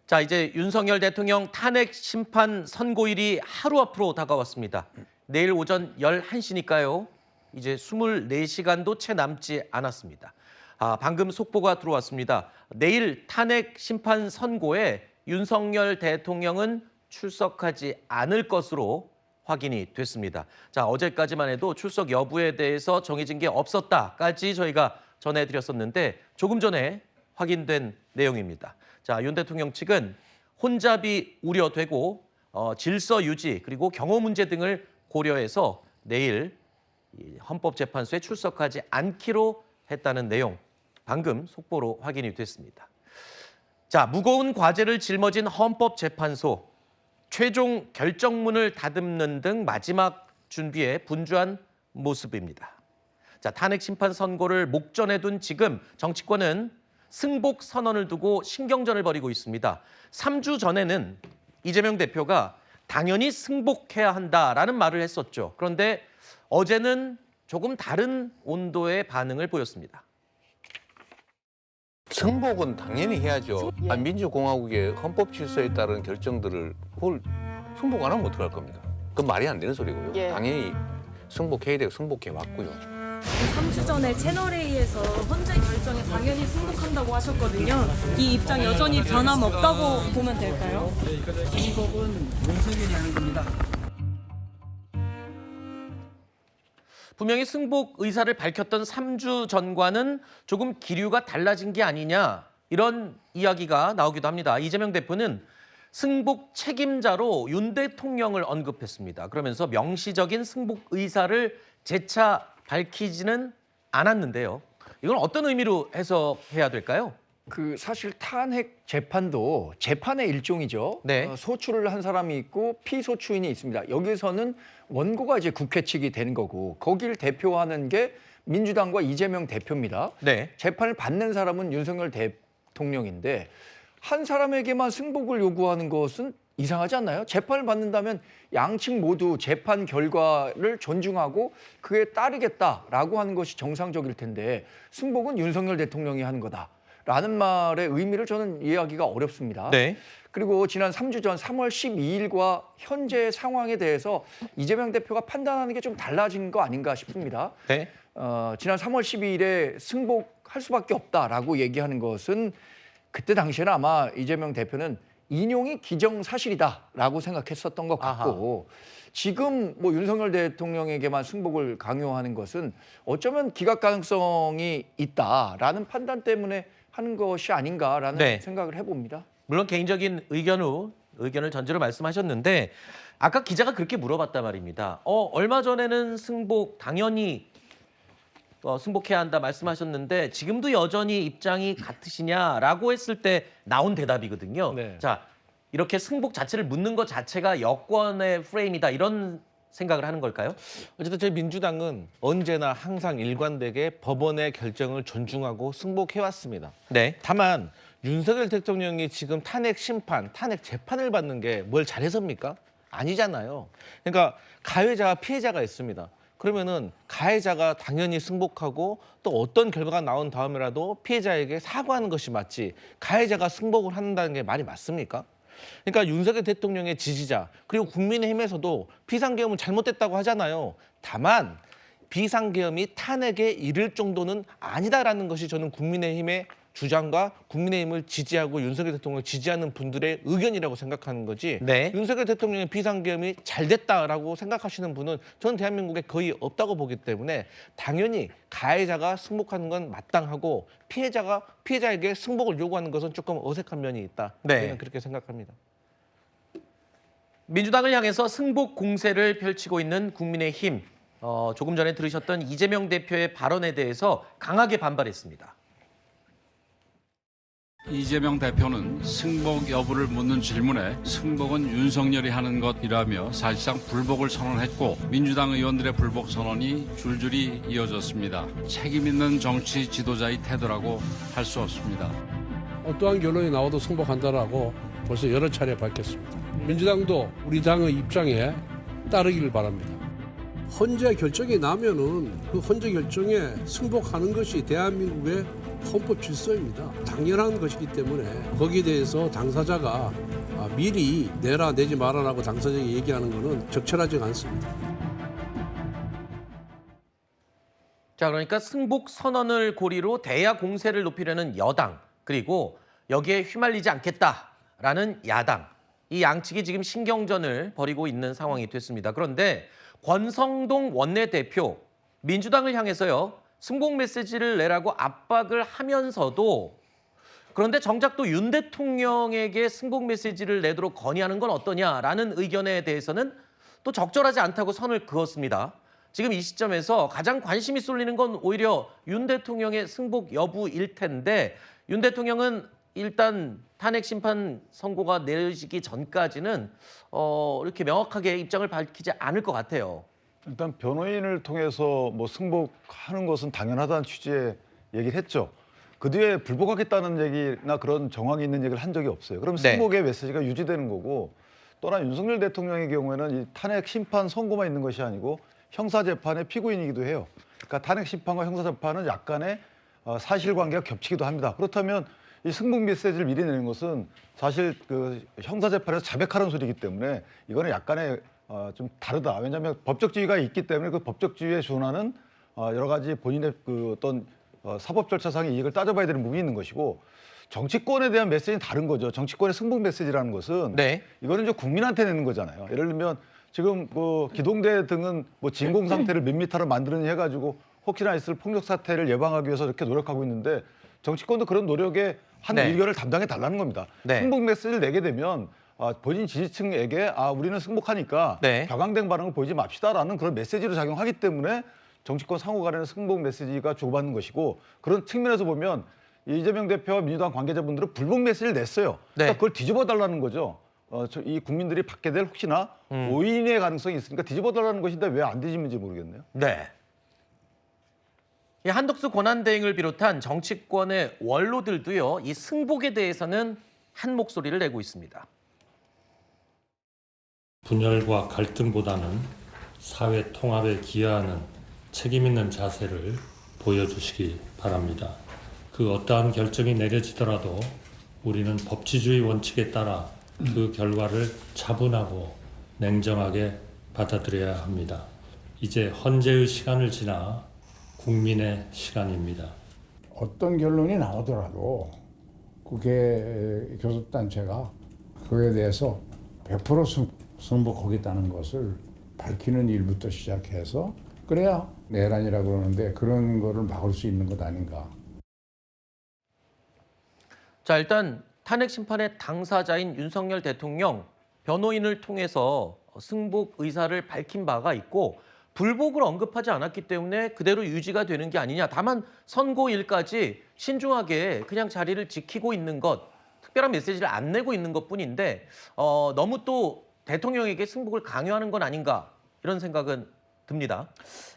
자, 이제 윤석열 대통령 탄핵 심판 선고일이 하루 앞으로 다가왔습니다. 내일 오전 11시니까요. 이제 24시간도 채 남지 않았습니다. 방금 속보가 들어왔습니다. 내일 탄핵 심판 선고에 윤석열 대통령은 출석하지 않을 것으로 확인이 됐습니다. 자, 어제까지만 해도 출석 여부에 대해서 정해진 게 없었다까지 저희가 전해드렸었는데 조금 전에 확인된 내용입니다. 자, 윤 대통령 측은 혼잡이 우려되고 질서 유지 그리고 경호 문제 등을 고려해서 내일 헌법재판소에 출석하지 않기로 했다는 내용 방금 속보로 확인이 됐습니다. 자, 무거운 과제를 짊어진 헌법재판소 최종 결정문을 다듬는 등 마지막 준비에 분주한 모습입니다. 자, 탄핵 심판 선고를 목전에 둔 지금 정치권은 승복 선언을 두고 신경전을 벌이고 있습니다. 3주 전에는 이재명 대표가 당연히 승복해야 한다라는 말을 했었죠. 그런데 어제는 조금 다른 온도의 반응을 보였습니다. 승복은 당연히 해야죠. 민주공화국의 헌법 질서에 따른 결정들을 그걸 승복 안 하면 어떡할 겁니까? 그건 말이 안 되는 소리고요. 당연히 승복해야 되고 승복해 왔고요. 3주 전에 채널A에서 헌재 결정에 당연히 승복한다고 하셨거든요. 이 입장 여전히 변함없다고 보면 될까요? 승복은 윤석열이 하는 겁니다. 분명히 승복 의사를 밝혔던 3주 전과는 조금 기류가 달라진 게 아니냐 이런 이야기가 나오기도 합니다. 이재명 대표는 승복 책임자로 윤 대통령을 언급했습니다. 그러면서 명시적인 승복 의사를 재차 밝히지는 않았는데요. 이건 어떤 의미로 해석해야 될까요? 사실 탄핵 재판도 재판의 일종이죠. 네. 소추를 한 사람이 있고 피소추인이 있습니다. 여기서는 원고가 이제 국회 측이 되는 거고 거길 대표하는 게 민주당과 이재명 대표입니다. 네. 재판을 받는 사람은 윤석열 대통령인데 한 사람에게만 승복을 요구하는 것은 이상하지 않나요? 재판을 받는다면 양측 모두 재판 결과를 존중하고 그에 따르겠다라고 하는 것이 정상적일 텐데 승복은 윤석열 대통령이 하는 거다라는 말의 의미를 저는 이해하기가 어렵습니다. 네. 그리고 지난 3주 전 3월 12일과 현재 상황에 대해서 이재명 대표가 판단하는 게 좀 달라진 거 아닌가 싶습니다. 네. 지난 3월 12일에 승복할 수밖에 없다라고 얘기하는 것은 그때 당시에는 아마 이재명 대표는 인용이 기정사실이다라고 생각했었던 것 같고 지금 뭐 윤석열 대통령에게만 승복을 강요하는 것은 어쩌면 기각 가능성이 있다라는 판단 때문에 하는 것이 아닌가라는 생각을 해봅니다. 물론 개인적인 의견을 전제로 말씀하셨는데 아까 기자가 그렇게 물어봤단 말입니다. 얼마 전에는 승복 당연히 승복해야 한다 말씀하셨는데 지금도 여전히 입장이 같으시냐라고 했을 때 나온 대답이거든요. 네. 자, 이렇게 승복 자체를 묻는 것 자체가 여권의 프레임이다 이런 생각을 하는 걸까요? 어쨌든 저희 민주당은 언제나 항상 일관되게 법원의 결정을 존중하고 승복해왔습니다. 네. 다만 윤석열 대통령이 지금 탄핵 심판, 탄핵 재판을 받는 게 뭘 잘해서입니까? 아니잖아요. 그러니까 가해자와 피해자가 있습니다. 그러면은 가해자가 당연히 승복하고 또 어떤 결과가 나온 다음에라도 피해자에게 사과하는 것이 맞지 가해자가 승복을 한다는 게 말이 맞습니까? 그러니까 윤석열 대통령의 지지자 그리고 국민의힘에서도 비상계엄은 잘못됐다고 하잖아요. 다만 비상계엄이 탄핵에 이를 정도는 아니다라는 것이 저는 국민의힘의 주장과 국민의힘을 지지하고 윤석열 대통령을 지지하는 분들의 의견이라고 생각하는 거지. 네. 윤석열 대통령의 비상계엄이 잘 됐다라고 생각하시는 분은 저는 대한민국에 거의 없다고 보기 때문에 당연히 가해자가 승복하는 건 마땅하고 피해자에게 승복을 요구하는 것은 조금 어색한 면이 있다. 네. 저는 그렇게 생각합니다. 민주당을 향해서 승복 공세를 펼치고 있는 국민의힘. 조금 전에 들으셨던 이재명 대표의 발언에 대해서 강하게 반발했습니다. 이재명 대표는 승복 여부를 묻는 질문에 승복은 윤석열이 하는 것이라며 사실상 불복을 선언했고 민주당 의원들의 불복 선언이 줄줄이 이어졌습니다. 책임 있는 정치 지도자의 태도라고 할 수 없습니다. 어떠한 결론이 나와도 승복한다라고 벌써 여러 차례 밝혔습니다. 민주당도 우리 당의 입장에 따르기를 바랍니다. 헌재 결정이 나면은 그 헌재 결정에 승복하는 것이 대한민국의 헌법 질서입니다. 당연한 것이기 때문에 거기에 대해서 당사자가 미리 내라 내지 말아라고 당사자에게 얘기하는 것은 적절하지 않습니다. 자, 그러니까 승복 선언을 고리로 대야 공세를 높이려는 여당, 그리고 여기에 휘말리지 않겠다라는 야당, 이 양측이 지금 신경전을 벌이고 있는 상황이 됐습니다. 그런데 권성동 원내대표, 민주당을 향해서요, 승복 메시지를 내라고 압박을 하면서도, 그런데 정작 또 윤 대통령에게 승복 메시지를 내도록 건의하는 건 어떠냐라는 의견에 대해서는 또 적절하지 않다고 선을 그었습니다. 지금 이 시점에서 가장 관심이 쏠리는 건 오히려 윤 대통령의 승복 여부일 텐데, 윤 대통령은 일단 탄핵 심판 선고가 내려지기 전까지는 이렇게 명확하게 입장을 밝히지 않을 것 같아요. 일단 변호인을 통해서 뭐 승복하는 것은 당연하다는 취지의 얘기를 했죠. 그 뒤에 불복하겠다는 얘기나 그런 정황이 있는 얘기를 한 적이 없어요. 그럼 네. 승복의 메시지가 유지되는 거고, 또한 윤석열 대통령의 경우에는 이 탄핵 심판 선고만 있는 것이 아니고 형사재판의 피고인이기도 해요. 그러니까 탄핵 심판과 형사재판은 약간의 사실관계가 겹치기도 합니다. 그렇다면 이 승복 메시지를 미리 내는 것은 사실 그 형사재판에서 자백하는 소리이기 때문에 이거는 약간의 좀 다르다. 왜냐하면 법적 지위가 있기 때문에 그 법적 지위에 준하는 여러 가지 본인의 그 어떤 사법 절차상의 이익을 따져봐야 되는 부분이 있는 것이고, 정치권에 대한 메시지는 다른 거죠. 정치권의 승복 메시지라는 것은 네. 이거는 이제 국민한테 내는 거잖아요. 예를 들면 지금 뭐 기동대 등은 뭐 진공 상태를 밋밋하게 만들느니 해가지고 혹시나 있을 폭력 사태를 예방하기 위해서 이렇게 노력하고 있는데, 정치권도 그런 노력에 한 네. 일견을 담당해 달라는 겁니다. 네. 승복 메시지를 내게 되면 본인 지지층에게 우리는 승복하니까 네. 격앙된 반응을 보이지 맙시다라는 그런 메시지로 작용하기 때문에 정치권 상호 간에는 승복 메시지가 주고받는 것이고, 그런 측면에서 보면 이재명 대표와 민주당 관계자분들은 불복 메시지를 냈어요. 네. 그러니까 그걸 뒤집어 달라는 거죠. 이 국민들이 받게 될 혹시나 오인의 가능성이 있으니까 뒤집어 달라는 것인데 왜 안 뒤집는지 모르겠네요. 네. 이 한덕수 권한대행을 비롯한 정치권의 원로들도요, 이 승복에 대해서는 한 목소리를 내고 있습니다. 분열과 갈등보다는 사회 통합에 기여하는 책임 있는 자세를 보여주시기 바랍니다. 그 어떠한 결정이 내려지더라도 우리는 법치주의 원칙에 따라 그 결과를 차분하고 냉정하게 받아들여야 합니다. 이제 헌재의 시간을 지나 국민의 시간입니다. 어떤 결론이 나오더라도 국회 교섭단체가 그에 대해서 100% 승복하겠다는 것을 밝히는 일부터 시작해서, 그래야 내란이라고 그러는데 그런 거를 막을 수 있는 것 아닌가. 자, 일단 탄핵 심판의 당사자인 윤석열 대통령 변호인을 통해서 승복 의사를 밝힌 바가 있고, 불복을 언급하지 않았기 때문에 그대로 유지가 되는 게 아니냐. 다만 선고일까지 신중하게 그냥 자리를 지키고 있는 것, 특별한 메시지를 안 내고 있는 것뿐인데 너무 또 대통령에게 승복을 강요하는 건 아닌가, 이런 생각은 듭니다.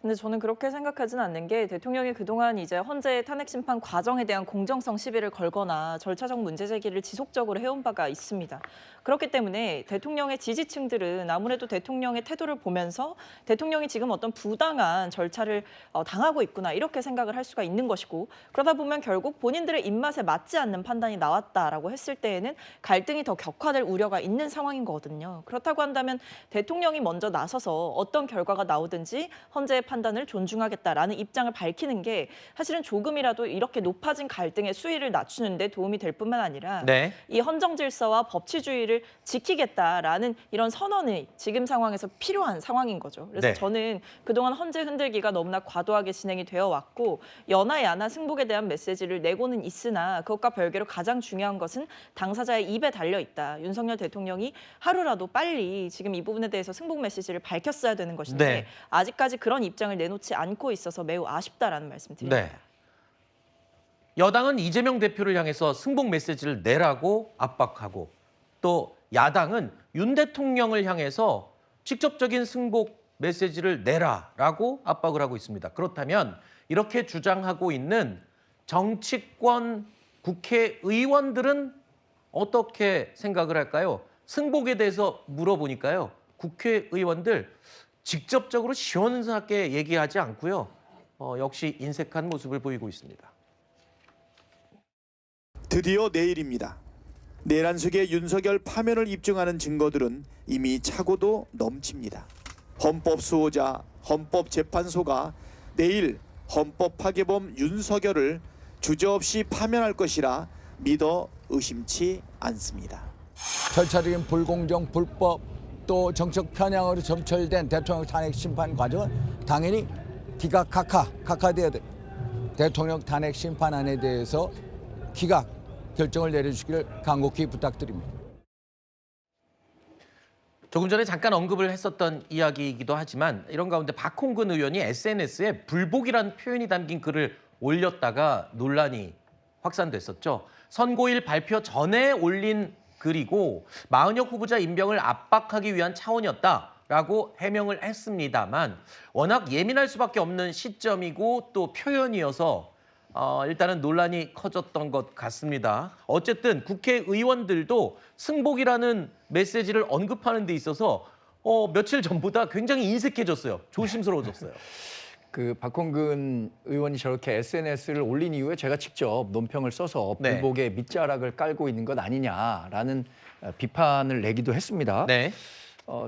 근데 저는 그렇게 생각하지는 않는 게, 대통령이 그동안 이제 헌재 탄핵 심판 과정에 대한 공정성 시비를 걸거나 절차적 문제 제기를 지속적으로 해온 바가 있습니다. 그렇기 때문에 대통령의 지지층들은 아무래도 대통령의 태도를 보면서 대통령이 지금 어떤 부당한 절차를 당하고 있구나, 이렇게 생각을 할 수가 있는 것이고, 그러다 보면 결국 본인들의 입맛에 맞지 않는 판단이 나왔다라고 했을 때에는 갈등이 더 격화될 우려가 있는 상황인 거거든요. 그렇다고 한다면 대통령이 먼저 나서서 어떤 결과가 나오든지 헌재의 판단을 존중하겠다라는 입장을 밝히는 게 사실은 조금이라도 이렇게 높아진 갈등의 수위를 낮추는 데 도움이 될 뿐만 아니라 네. 이 헌정 질서와 법치주의를 지키겠다라는 이런 선언이 지금 상황에서 필요한 상황인 거죠. 그래서 네. 저는 그동안 헌재 흔들기가 너무나 과도하게 진행이 되어 왔고, 여나 야나 승복에 대한 메시지를 내고는 있으나 그것과 별개로 가장 중요한 것은 당사자의 입에 달려 있다. 윤석열 대통령이 하루라도 빨리 지금 이 부분에 대해서 승복 메시지를 밝혔어야 되는 것인데 네. 아직까지 그런 입장을 내놓지 않고 있어서 매우 아쉽다라는 말씀 드립니다. 네. 여당은 이재명 대표를 향해서 승복 메시지를 내라고 압박하고, 또 야당은 윤 대통령을 향해서 직접적인 승복 메시지를 내라라고 압박을 하고 있습니다. 그렇다면 이렇게 주장하고 있는 정치권 국회의원들은 어떻게 생각을 할까요? 승복에 대해서 물어보니까요, 국회의원들 직접적으로 시원하게 얘기하지 않고요. 역시 인색한 모습을 보이고 있습니다. 드디어 내일입니다. 내란sek의 윤석열 파면을 입증하는 증거들은 이미 차고도 넘칩니다. 헌법 수호자 헌법재판소가 내일 헌법 파괴범 윤석열을 주저없이 파면할 것이라 믿어 의심치 않습니다. 절차적인 불공정, 불법 또 정책 편향으로 점철된 대통령 탄핵 심판 과정은 당연히 기각 각하돼야 돼. 대통령 탄핵 심판안에 대해서 기각 결정을 내려주시기를 간곡히 부탁드립니다. 조금 전에 잠깐 언급을 했었던 이야기이기도 하지만 이런 가운데 박홍근 의원이 SNS에 불복이라는 표현이 담긴 글을 올렸다가 논란이 확산됐었죠. 선고일 발표 전에 올린 글이고 마은혁 후보자 임명을 압박하기 위한 차원이었다라고 해명을 했습니다만 워낙 예민할 수밖에 없는 시점이고 또 표현이어서 일단은 논란이 커졌던 것 같습니다. 어쨌든 국회의원들도 승복이라는 메시지를 언급하는 데 있어서 며칠 전보다 굉장히 인색해졌어요. 조심스러워졌어요. 그 박홍근 의원이 저렇게 SNS를 올린 이후에 제가 직접 논평을 써서 네. 불복의 밑자락을 깔고 있는 것 아니냐라는 비판을 내기도 했습니다. 네.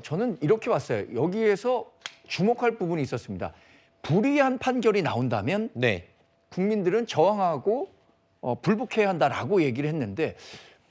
저는 이렇게 봤어요. 여기에서 주목할 부분이 있었습니다. 불이한 판결이 나온다면 네. 국민들은 저항하고 불복해야 한다라고 얘기를 했는데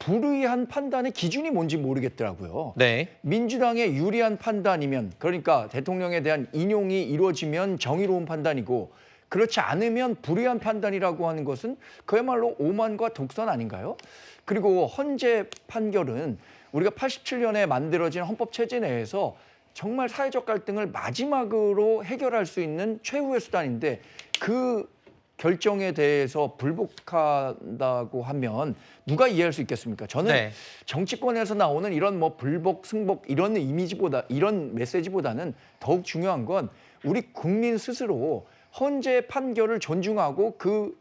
불의한 판단의 기준이 뭔지 모르겠더라고요. 네. 민주당에 유리한 판단이면 그러니까 대통령에 대한 인용이 이루어지면 정의로운 판단이고 그렇지 않으면 불의한 판단이라고 하는 것은 그야말로 오만과 독선 아닌가요? 그리고 헌재 판결은 우리가 87년에 만들어진 헌법 체제 내에서 정말 사회적 갈등을 마지막으로 해결할 수 있는 최후의 수단인데 그 결정에 대해서 불복한다고 하면 누가 이해할 수 있겠습니까? 저는 네. 정치권에서 나오는 이런 뭐 불복, 승복 이런 이미지보다 이런 메시지보다는 더욱 중요한 건 우리 국민 스스로 헌재 판결을 존중하고 그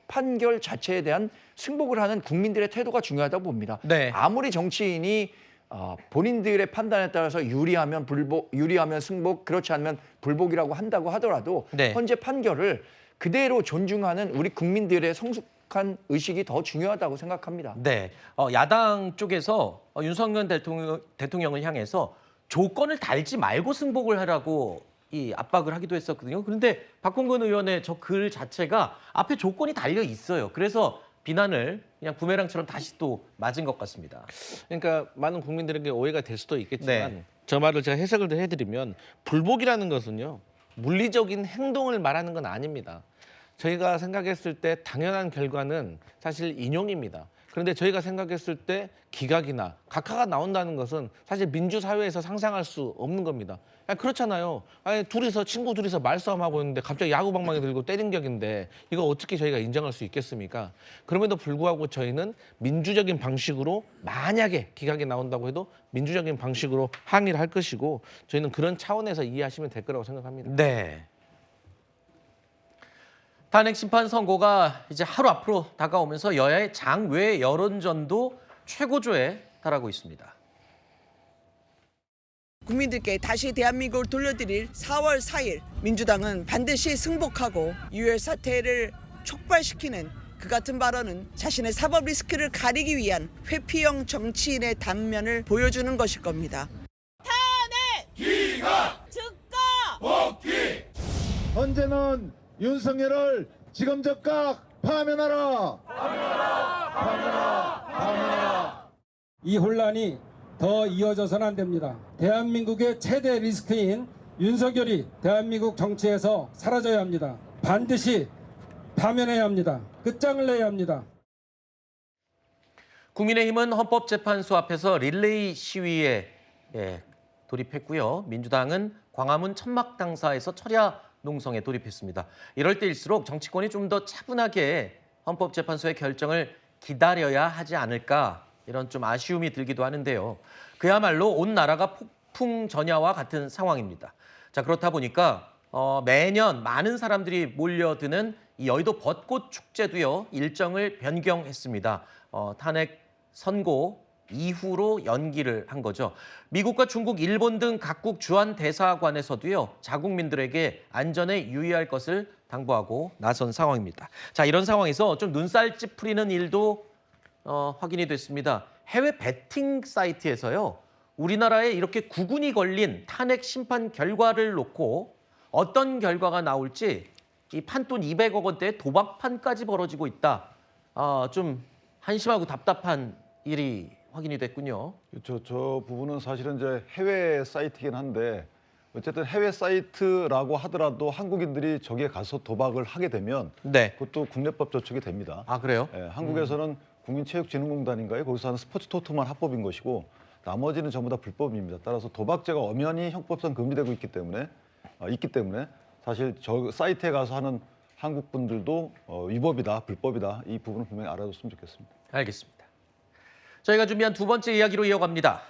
판결 자체에 대한 승복을 하는 국민들의 태도가 중요하다고 봅니다. 네. 아무리 정치인이 본인들의 판단에 따라서 유리하면 불복, 유리하면 승복, 그렇지 않으면 불복이라고 한다고 하더라도 네. 헌재 판결을 그대로 존중하는 우리 국민들의 성숙한 의식이 더 중요하다고 생각합니다. 네. 야당 쪽에서 윤석열 대통령을 향해서 조건을 달지 말고 승복을 하라고 이 압박을 하기도 했었거든요. 그런데 박홍근 의원의 저 글 자체가 앞에 조건이 달려 있어요. 그래서 비난을 그냥 부메랑처럼 다시 또 맞은 것 같습니다. 그러니까 많은 국민들에게 오해가 될 수도 있겠지만 네. 저 말을 제가 해석을 해드리면 불복이라는 것은요. 물리적인 행동을 말하는 건 아닙니다. 저희가 생각했을 때 당연한 결과는 사실 인용입니다. 그런데 저희가 생각했을 때 기각이나 각하가 나온다는 것은 사실 민주사회에서 상상할 수 없는 겁니다. 그렇잖아요. 아니 친구 둘이서 말싸움하고 있는데 갑자기 야구방망이 들고 때린 격인데 이거 어떻게 저희가 인정할 수 있겠습니까? 그럼에도 불구하고 저희는 민주적인 방식으로 만약에 기각이 나온다고 해도 민주적인 방식으로 항의를 할 것이고 저희는 그런 차원에서 이해하시면 될 거라고 생각합니다. 네. 탄핵 심판 선고가 이제 하루 앞으로 다가오면서 여야의 장외 여론전도 최고조에 달하고 있습니다. 국민들께 다시 대한민국을 돌려드릴 4월 4일 민주당은 반드시 승복하고 유혈 사태를 촉발시키는 그 같은 발언은 자신의 사법 리스크를 가리기 위한 회피형 정치인의 단면을 보여주는 것일 겁니다. 탄핵! 기각! 즉각! 복귀! 언제는 윤석열을 지금 즉각 파면하라! 파면하라! 이 혼란이 더 이어져서는 안 됩니다. 대한민국의 최대 리스크인 윤석열이 대한민국 정치에서 사라져야 합니다. 반드시 파면해야 합니다. 끝장을 내야 합니다. 국민의힘은 헌법재판소 앞에서 릴레이 시위에 돌입했고요. 민주당은 광화문 천막당사에서 철야 농성에 돌입했습니다. 이럴 때일수록 정치권이 좀 더 차분하게 헌법재판소의 결정을 기다려야 하지 않을까 이런 좀 아쉬움이 들기도 하는데요. 그야말로 온 나라가 폭풍전야와 같은 상황입니다. 자, 그렇다 보니까 매년 많은 사람들이 몰려드는 이 여의도 벚꽃 축제도요 일정을 변경했습니다. 탄핵 선고 이후로 연기를 한 거죠. 미국과 중국, 일본 등 각국 주한 대사관에서도요, 자국민들에게 안전에 유의할 것을 당부하고 나선 상황입니다. 자, 이런 상황에서 좀 눈살 찌푸리는 일도 확인이 됐습니다. 해외 베팅 사이트에서요, 우리나라에 이렇게 구군이 걸린 탄핵 심판 결과를 놓고 어떤 결과가 나올지 이 판돈 200억 원대의 도박판까지 벌어지고 있다. 좀 한심하고 답답한 일이 확인이 됐군요. 저 부분은 사실은 이제 해외 사이트이긴 한데 어쨌든 해외 사이트라고 하더라도 한국인들이 저기에 가서 도박을 하게 되면 네. 그것도 국내법 저촉이 됩니다. 아, 그래요? 예, 한국에서는 국민체육진흥공단인가요? 거기서 하는 스포츠 토토만 합법인 것이고 나머지는 전부 다 불법입니다. 따라서 도박죄가 엄연히 형법상 금지되고 있기 때문에 사실 저 사이트에 가서 하는 한국 분들도 위법이다, 불법이다 이 부분은 분명히 알아뒀으면 좋겠습니다. 알겠습니다. 저희가 준비한 두 번째 이야기로 이어갑니다.